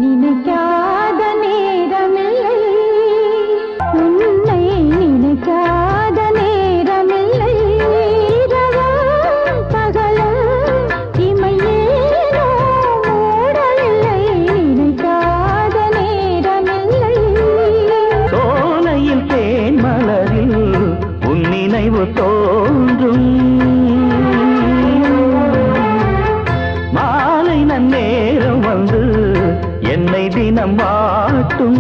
நினைக்காத நேரமில்லை உன்னை நினைக்காத நேரமில்லை இரவும் பகலும் இமையேனோ மூடவில்லை நினைக்காத நேரமில்லை சோலையில் தேன் மலரில் உன் நினைவு தோன்றும் மாலை நன்னேரம் வந்து என்னை தினம் வாட்டும்